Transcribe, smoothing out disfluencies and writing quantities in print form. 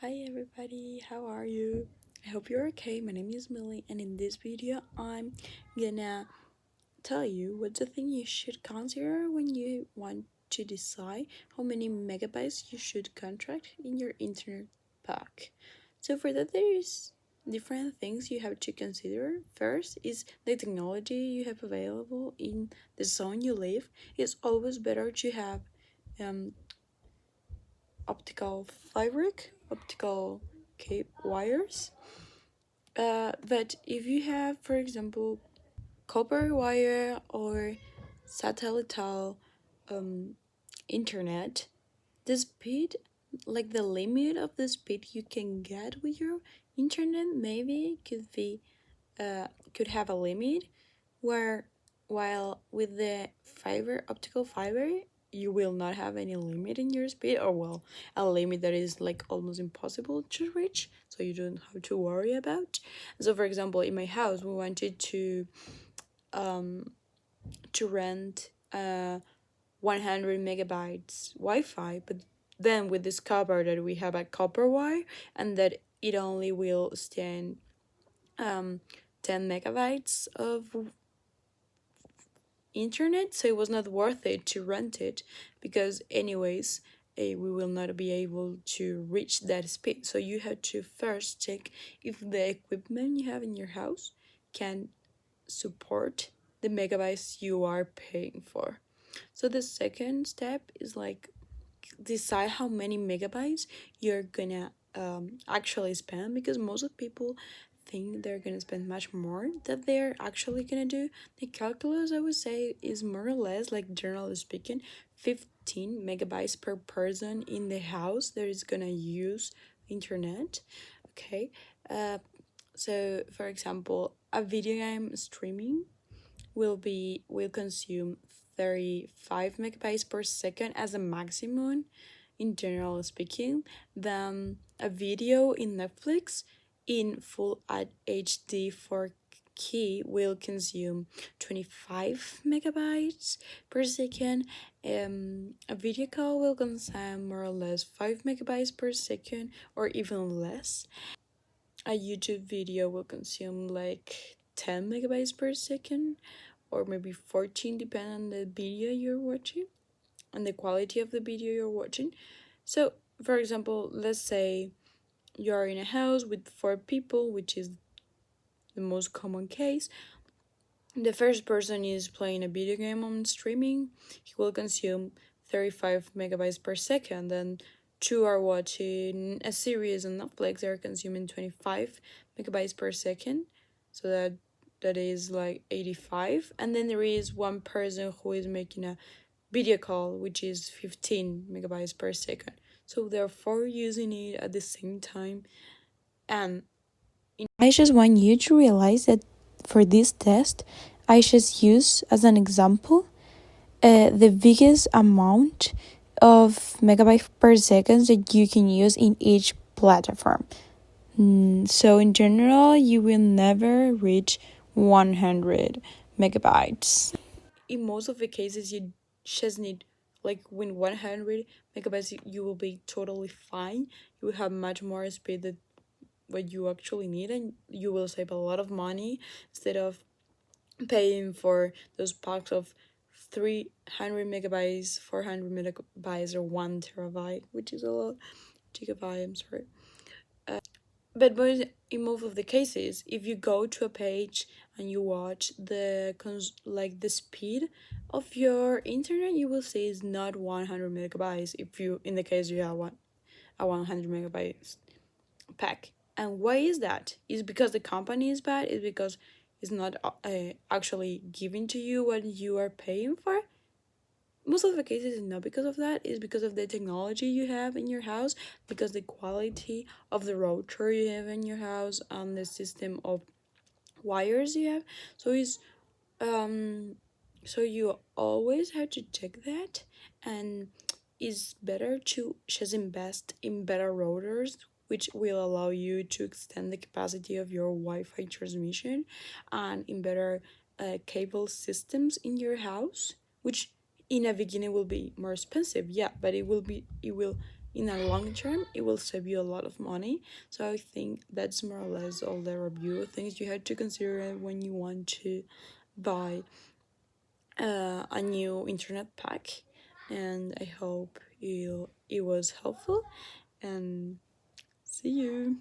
Hi everybody, how are you? I hope you're okay. My name is Millie, and in this video I'm gonna tell you what's the thing you should consider when you want to decide how many megabytes you should contract in your internet pack. So for that there is different things you have to consider. First is the technology you have available in the zone you live. It's always better to have um optical wires. But if you have, for example, copper wire or satellite internet, the speed, like the limit of the speed you can get with your internet, maybe could have a limit where while with the optical fiber you will not have any limit in your speed, or well, a limit that is like almost impossible to reach, so you don't have to worry about. So for example, in my house we wanted um to rent 100 megabytes wi-fi, but then we discovered that we have a copper wire and that it only will stand um 10 megabytes of internet, so it was not worth it to rent it because anyways we will not be able to reach that speed. So you have to first check if the equipment you have in your house can support the megabytes you are paying for. So the second step is like decide how many megabytes you're gonna actually spend, because most of people think they're gonna spend much more than they're actually gonna do. The calculus, I would say, is more or less, like generally speaking, 15 megabytes per person in the house that is gonna use internet. Okay. So for example, a video game streaming will consume 35 megabytes per second as a maximum, in general speaking. Then a video in Netflix in full HD 4K will consume 25 megabytes per second. A video call will consume more or less 5 megabytes per second or even less. A YouTube video will consume like 10 megabytes per second or maybe 14, depending on the video you're watching and the quality of the video you're watching. So for example, let's say you're in a house with 4 people, which is the most common case. The first person is playing a video game on streaming. He will consume 35 megabytes per second. Then two are watching a series on Netflix. They're consuming 25 megabytes per second. So that is like 85. And then there is one person who is making a video call, which is 15 megabytes per second. So therefore using it at the same time. And I just want you to realize that for this test, I just use as an example the biggest amount of megabytes per second that you can use in each platform. So in general, you will never reach 100 megabytes. In most of the cases, you just need, like, when 100 megabytes, you will be totally fine. You will have much more speed than what you actually need, and you will save a lot of money instead of paying for those packs of 300 megabytes, 400 megabytes, or 1 terabyte, which is a lot. Gigabyte, I'm sorry. But in most of the cases, if you go to a page and you watch the speed of your internet, you will see it's not 100 megabytes. If you, in the case you have a 100 megabytes pack. And why is that? Is because the company is bad? Is because it's not actually giving to you what you are paying for? Most of the cases is not because of that. It's because of the technology you have in your house, because the quality of the router you have in your house and the system of wires you have. So it's so you always have to check that, and it's better to just invest in better routers, which will allow you to extend the capacity of your Wi-Fi transmission, and in better cable systems in your house, which in a beginning will be more expensive, yeah, but it will in a long term it will save you a lot of money. So I think that's more or less all the review things you had to consider when you want to buy a new internet pack. And I hope it was helpful, and see you.